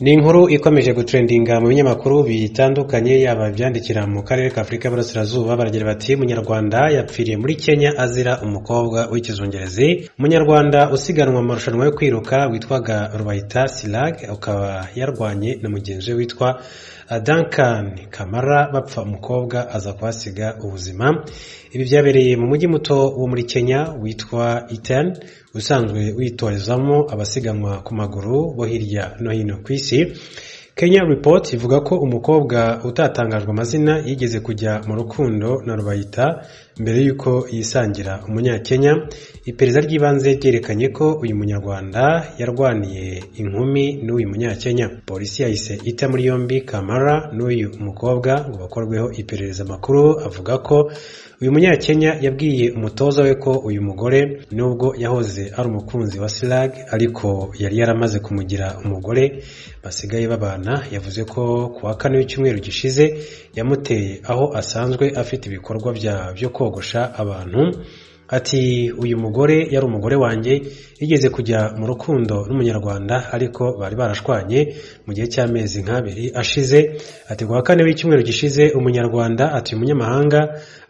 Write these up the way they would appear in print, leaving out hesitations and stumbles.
Ni inkuru ikomeje gutrendinga mu binyamakuru bitandukanye yaba byandikira mu karere ka Afrika y'Iburasirazuba. Baragira bati Munyarwanda yapfiriye muri Kenya azira umukobwa w'ikizungerezi. Munyarwanda usiganwa mu marushanwa yo kwiruka witwaga Rubayita Silag ukaba yarwanye na mugenzi we witwa Duncan Kamara bapfa umukobwa aza kuhasiga ubuzima. Ibi byabereye mu mujyi muto wo muri Kenya witwa Iten usanzwe witorezamo abasiganwa ku maguru bo hirya no hino ku isi. Kenya Report ivuga ko umukobwa utatangajwe amazina yigeze kujya mu rukundo na Rubayita mbere yuko yisangira umunyakenya. Iperereza ry'ibanze ryerekanye ko uyu munyarwanda yarwaniye inkumi n'uyu munyakenya. Polisi yahise ita muri yombi Kamara n'uyu mukobwa ngo bakorweho iperereza. Makuru avuga ko uyu munyakenya yabwiye umutoza we ko uyu mugore nubwo yahoze ari umukunzi wa Silag ariko yari yaramaze kumugira umugore basigaye babana. Yavuze ko kuwa kane w'icyumweru gishize yamuteye aho asanzwe afite ibikorwa byo kogosha abantu. Ati uyu mugore yari umugore wanjye, yigeze kujya mu rukundo n'umunyarwanda ariko bari barashwanye mu gihe cy'amezi nk'abiri ashize. Ati kuwa kane w'icyumweru gishize umunyarwanda ati umunyamahanga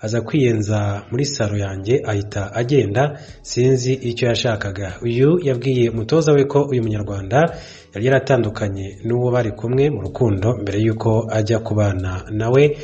aza kwiyenza muri saro yanjye ahita agenda, sinzi icyo yashakaga. Uyu yabwiye umutoza we ko uyu munyarwanda yari yaratandukanye n'uwo bari kumwe mu rukundo mbere yuko ajya kubana nawe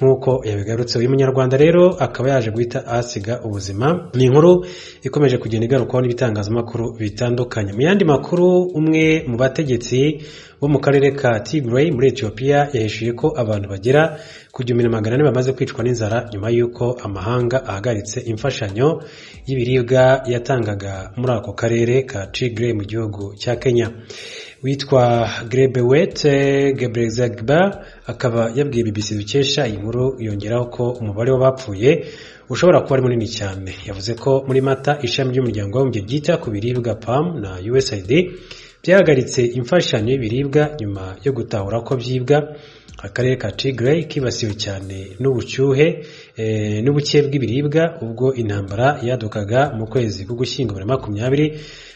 nkuko yabigarutse. Uyu munyarwanda rero akaba yaje guhita asiga ubuzima. Ni inkuru ikomeje kugenda igarukaho n'ibitangazamakuru bitandukanye. Mu yandi makuru, umwe mu bategetsi bo mu karere ka Tigray muri Ethiopia yahishuye ko abantu bagera ku 1,400 bamaze kwicwa n'inzara nyuma y'uko amahanga ahagaritse imfashanyo y'ibiribwa yatangaga muri ako karere ka Tigray mu gihugu cya Kenya. Witwa Grebewet Gebrezegba akaba yabwiye BBC dukesha iyi nkuru, yongeraho ko umubare w'abapfuye ushobora kuba ari munini cyane. Yavuze ko muri Mata ishami ry'umuryango w'abibumbye ryita ku biribwa PAM na USAID byahagaritse imfashanyo y'ibiribwa nyuma yo gutahura ko byibwa. Akarere ka Tigray kibasiwe cyane n'ubucyuhe n'ubuke bw'ibiribwa ubwo intambara yadukaga mu kwezi k'Ugushyingo 2020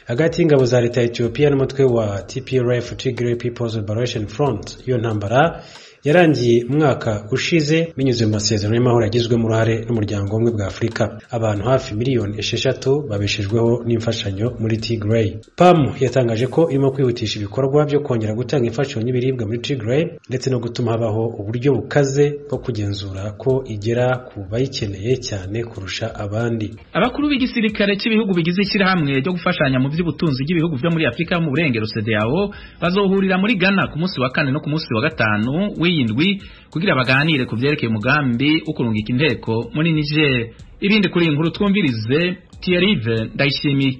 hagati y'ingabo za leta ya Ethiopia n'umutwe wa TPLF Tigray People's Liberation Front. Iyo ntambara yarangiye mwaka ushize binyuze mu masezerano y'amahoro yagizwemo uruhare n'umuryango umwe bwa Afurika. Abantu hafi miliyoni 6 babeshejweho n'imfashanyo muri Tigray. PAM yatangaje ko irimo kwihutisha ibikorwa byo kongera gutanga imfashanyo y'ibiribwa muri Tigray ndetse no gutuma habaho uburyo bukaze bwo kugenzura ko igera ku bayikeneye cyane kurusha abandi. Abakuru b'igisirikare cy'ibihugu bigize ishyirahamwe ryo gufashanya mu by'ubutunzi bw'ibihugu byo muri Afrika mu burengero CEDEAO bazohurira muri Ghana ku munsi wa 4 no ku munsi wa 5 w'indwi kugira baganire ku byerekeye umugambi ukurungika inteko muri Niger. Ibindi kuri inkuru twumvirize Thierry Ndayishimiye.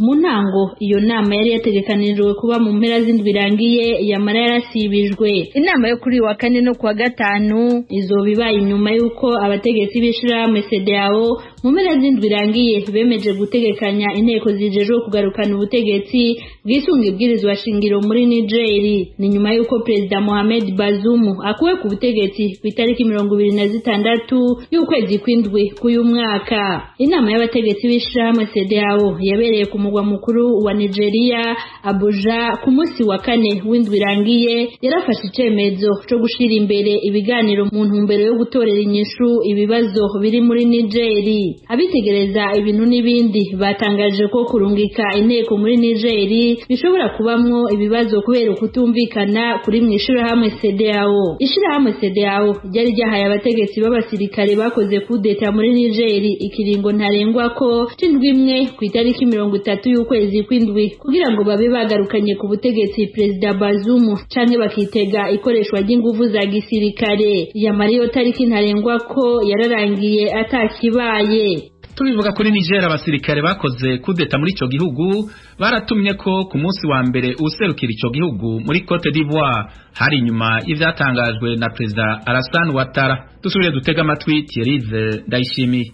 Mu ntango iyo nama yari yategekanijwe kuba mu mpera z'indwi irangiye yamara yarasibijwe. Inama yo kuri wa 4 no kuwa 5 izoba ibaye nyuma y'uko abategetsi b'ishirahamwe CEDEAO mu mpera z'indwi irangiye bemeje gutegekanya inteko zijejwe kugarukana ubutegetsi bwisunga ibwirizwa shingiro muri Niger. Ni nyuma y'uko Perezida Mohamed Bazoum akuwe ku butegetsi ku itariki 26 y'ukwezi kw'indwi k'uyu mwaka. Inama y'abategetsi b'ishirahamwe CEDEAO yabereye ku mugwa mukuru wa Nigeria Abuja ku munsi wa 4 w'indwi irangiye yarafashe icemezo cyo gushira imbere ibiganiro mu ntumbero yo gutorera inyishu ibibazo biri muri Niger. Abitegereza ibintu n'ibindi batangaje ko kurungika inteko muri Niger bishobora kubamwo ibibazo kubera kutumvikana kuri mwishirahamwe CEDEAO. Ishirahamwe CEDEAO ryari ryahaye abategetsi b'abasirikare bakoze kudeta muri Niger ikiringo ntarengwa ko c'indwi imwe ku itariki 30 y'ukwezi kw'indwi kugira ngo babe bagarukanye ku butegetsi Perezida Bazoum canke bakitega ikoreshwa ry'inguvu za gisirikare. Yamariyo tariki ntarengwa ko yararangiye atakibaye. Tubivuga kuri Niger, abasirikare bakoze kudeta muri ico gihugu baratumye ko ku munsi wa mbere userukira ico gihugu muri Cote d'Ivoire hari nyuma y'ivyatangajwe na Perezida Alassane Ouattara. Dusubire dutega amatwi Thierry Ndayishimiye.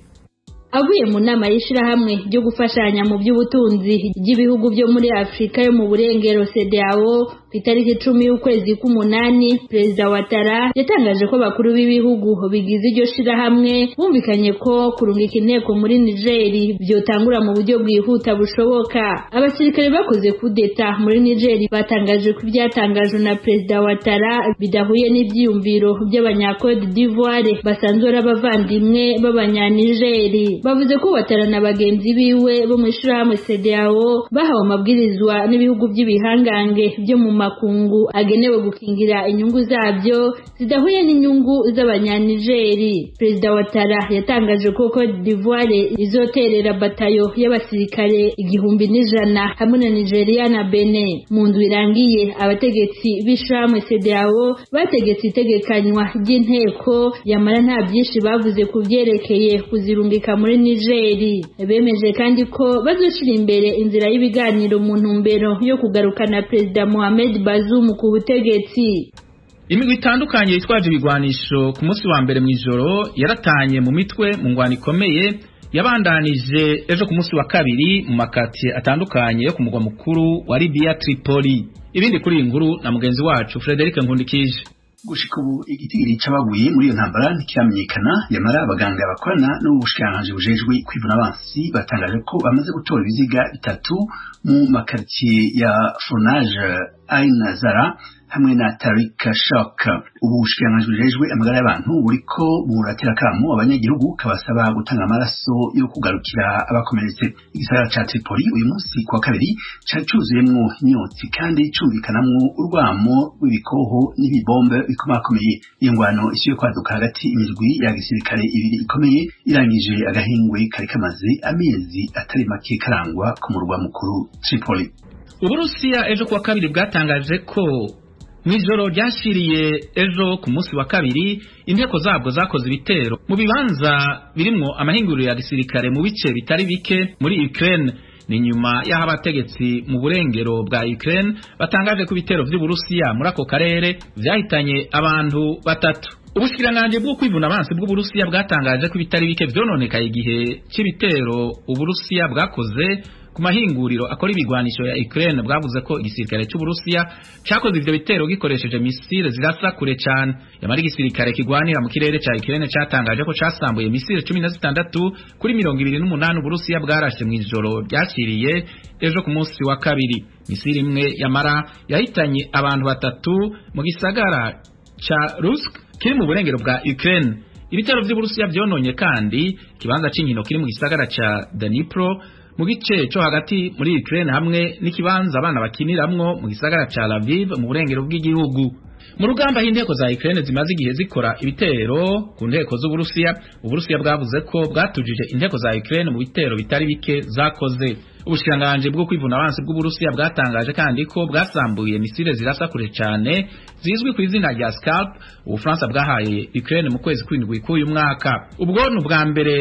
avuye mu nama y'ishirahamwe ryo gufashanya mu by'ubutunzi ry'ibihugu byo muri Afrika yo mu burengero CEDEAO ku itariki 10 y'ukwezi k'umunani. Perezida Ouattara yatangaje ko bakuru b'ibihugu bigize iryo shirahamwe bumvikanye ko kurungika inteko muri Niger byotangura mu buryo bwihuta bushoboka. Abasirikare bakoze kudeta muri Niger batangaje ko ibyatangajwe na Perezida Ouattara bidahuye n'ibyiyumviro by'abanya-Côte d'Ivoire basanzwe ari abavandimwe b'abanya-Niger. Bavuze ko Ouattara na bagenzi biwe bo mu ishirahamwe CEDEAO bahawe amabwirizwa n'ibihugu by'ibihangange byo mu makungu agenewe gukingira inyungu zabyo zidahuye n'inyungu z'abanya-Niger. Perezida Ouattara yatangaje ko Côte d'Ivoire izoterera batayo y'abasirikare 1,100 hamwe na Nigeria na Benin. Mu ndwi irangiye abategetsi b'ishirahamwe CEDEAO bategetse itegekanywa ry'inteko yamara nta byinshi bavuze ku byerekeye kuzirungika muri Niger. Bemeje kandi ko bazoshira imbere inzira y'ibiganiro mu ntumbero yo kugarukana Perezida Mohamed Bazoum ku butegetsi. Imigwi itandukanye yitwaje ibigwanisho ku munsi wa mbere mw'ijoro yaratanye mu mitwe mu ngwano ikomeye yabandanije ejo ku munsi wa kabiri mu makati atandukanye yo ku mugwa mukuru wa Libya Tripoli. Ibindi kuri inkuru na mugenzi wacu Frederic Nkundikije. Gushika ubu igitigiri c'abaguye muri iyo ntambara ntikiramenyekana, yamara abaganga bakorana n'ubushikiranganji bujejwe kwivuna abansi batangaje ko bamaze gutora ibiziga bitatu mu makaritiye ya Fornage, Ain Zara hamwe na Tarik Shok. Ubu bushikiranganji bujejwe amagara y'abantu buriko buratera kamo abanyagihugu kabasaba gutanga amaraso yo kugarukira abakomeretse. Igisagara ca Tripoli uyu munsi kuwa kabiri cari cuzuyemwo imyotsi kandi cumvikanamwo urwamo rw'ibikoho n'ibibombe bikomakomeye. Iyo ngwano isiyo kwaduka hagati imirwi ya gisirikare ibiri ikomeye irangije agahingwe kari kamaze amezi atari make karangwa ku murwa mukuru Tripoli. Uburusiya ejo kuwa kabiri bwatangaje ko mw'ijoro ryashiriye ejo ku munsi wa kabiri inteko zabwo zakoze ibitero mu bibanza birimwo amahinguriro ya gisirikare mu bice bitari bike muri Ukraine. Ni nyuma y'aho abategetsi mu burengero bwa Ukraine batangaje ko ibitero vy'Uburusiya muri ako karere vyahitanye abantu batatu. Ubushikiranganji bwo kwivuna abansi bw'Uburusiya bwatangaje ko ibitari bike vyononekaye igihe c'ibitero Uburusiya bwakoze ku mahinguriro akora ibigwanisho ya Ukraine. Bwavuze ko igisirikare c'Uburusiya cakoze ivyo bitero gikoresheje misile zirasa kure cyane. Yamara igisirikare kigwanira mu kirere ca Ukraine catangaje ko casambuye misile 16 kuri 28 Uburusiya bwarashe mw'ijoro ryashiriye ejo ku munsi wa kabiri. Misile imwe yamara yahitanye abantu batatu mu gisagara ca Rusk kiri mu burengero bwa Ukraine. Ibitero vy'Uburusiya vyononye kandi kibanza c'inkino kiri mu gisagara ca Dnipro mu gice cyo hagati muri Ukraine hamwe n'ikibanza abana bakiniramwo mu gisagara ca Lviv mu burengero bw'igihugu. Mu rugamba h'inteko za Ukraine zimaze igihe zikora ibitero ku nteko z'Uburusiya, Uburusiya bwavuze ko bwatujije inteko za Ukraine mu bitero bitari bike zakoze. Ubushikiranganji bwo kwivuna abansi bw'Uburusiya bwatangaje kandi ko bwasambuye misile zirasa kure cyane zizwi ku izina rya Scalp Ubufaransa bwahaye Ukraine mu kwezi kw'indwi k'uyu mwaka. Ubwo n'ubwa mbere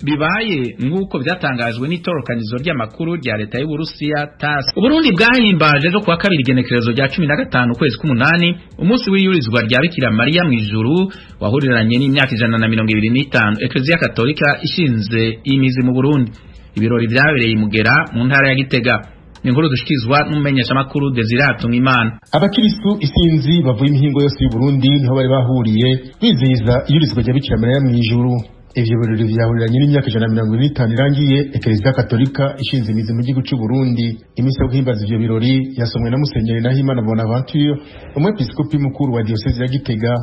bibaye nk'uko byatangajwe n'itorokanizo ry'amakuru rya leta y'Uburusiya TASS. Uburundi bwahimbaje ejo kuwa kabiri igenekerezo rya 15 kwezi k'umunani umunsi w'iyurizwa rya Bikira Mariya mw'ijuru wahuriranye n'imyaka 125 Eklezia Katolika ishinze imizi mu Burundi. Ibirori byabereye Mugera mu ntara ya Gitega. Inkuru dushikizwa n'umumenyesha makuru Desirato Ngimana. Abakiristu isinzi bavuye imihingo yose y'u Burundi niho bari bahuriye bizihiza iyurizwa rya Bikira Mariya mw'ijuru. Ivyo birori vyahuriranye n'imyaka 125 irangiye Eklezia Katolika ishinze imizi mu gihugu cy'u Burundi. Imisi yo guhimbaza ivyo birori yasomwe na Musenyeri Nahimana Bonaventure, umwepiskopi mukuru wa diocese ya Gitega.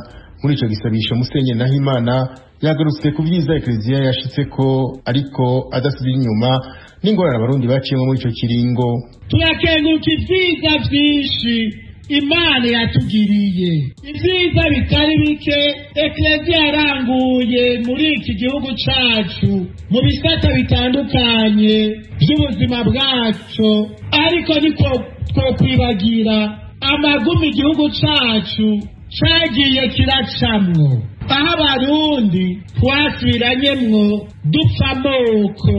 Muri ico gisabisho Musenyeri Nahimana yagarutse ku vyiza Eklezia yashitseko ariko adasubira inyuma n'ingorane abarundi baciyemo muri ico kiringo. Turakenguka ivyiza vyinshi Imana yatugiriye, ivyiza bitari bike Eklezia yaranguye muri iki gihugu cacu mu bisata bitandukanye by'ubuzima bwacu, ariko niko twokwibagira amagumi igihugu cacu cagiye kiracamwo, aho abarundi twasubiranyemwo dupfa amoko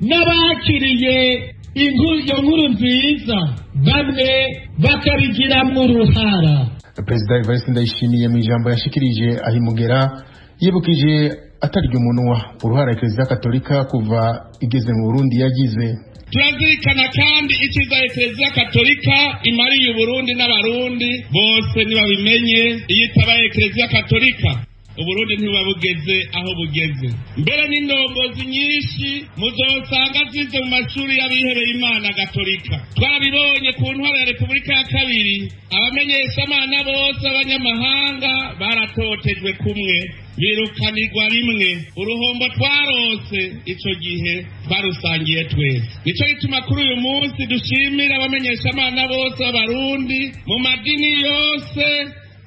n'abakiriye iyo nkuru nziza bamwe bakabigiramwo uruhara. Perezida Evariste Ndayishimiye mu ijambo yashikirije ahimugera yibukije atarya umunwa uruhara Eklezia Katolika kuva igeze mu Burundi yagize. Turazirikana kandi iciza Eklezia Katolika imariye Uburundi n'abarundi bose nibabimenye. Iyo itaba Eklezia Katolika Uburundi ntibabugeze aho bugeze. Mbere n'indongozi nyinshi muzosanga zize mu mashuri y'abihebeye Imana Gatolika. Twarabibonye ku ntwaro ya Repubulika ya kabiri, abamenyeshamana bose abanyamahanga baratotejwe kumwe, birukanirwa rimwe. Uruhombo twarose ico gihe twarusangiye twese. Nico gituma kuri uyu munsi dushimira abamenyeshamana bose b'abarundi mu madini yose,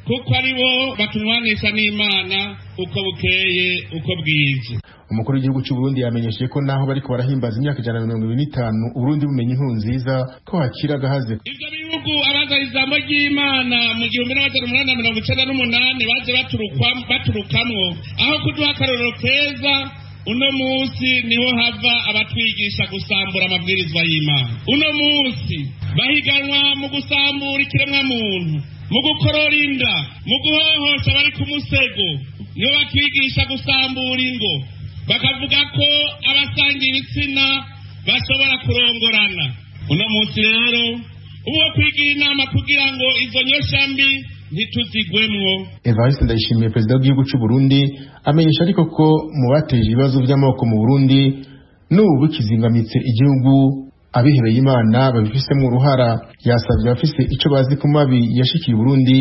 kuko aribo batunwanisha n'Imana uko bukeye uko bwije. Umukuru w'igihugu cy'u Burundi yamenyesheje ko naho bariko barahimbaza imyaka 125 Uburundi bumenye inkuru nziza ko hakira gahaze. Ivyo bihugu abaza ijambo ry'Imana mu 1898 baje baturukamwo, aho kuduha akarorero keza, uno munsi niho hava abatwigisha gusambura amabwirizwa y'Imana. Uno munsi bahiganwa mu gusambura ikiremwa muntu, mu gukorora inda, mu guhohosha bari ku musego. Niyo batwigisha gusambura ingo, bakavuga ko abasangiye ibitsina bashobora kurongorana. Uno munsi rero uwo kwigira inama kugira ngo izo nyoshambi ntituzigwemwo. Evariste Ndayishimiye, perezida w'igihugu cy'u Burundi, amenyesha ariko ko mu bateje ibibazo by'amoko mu Burundi n'ubu bikizingamitse igihugu abihebeye Imana babifisemo uruhara. Yasabye abafise ico bazi ku mabi yashikiye Burundi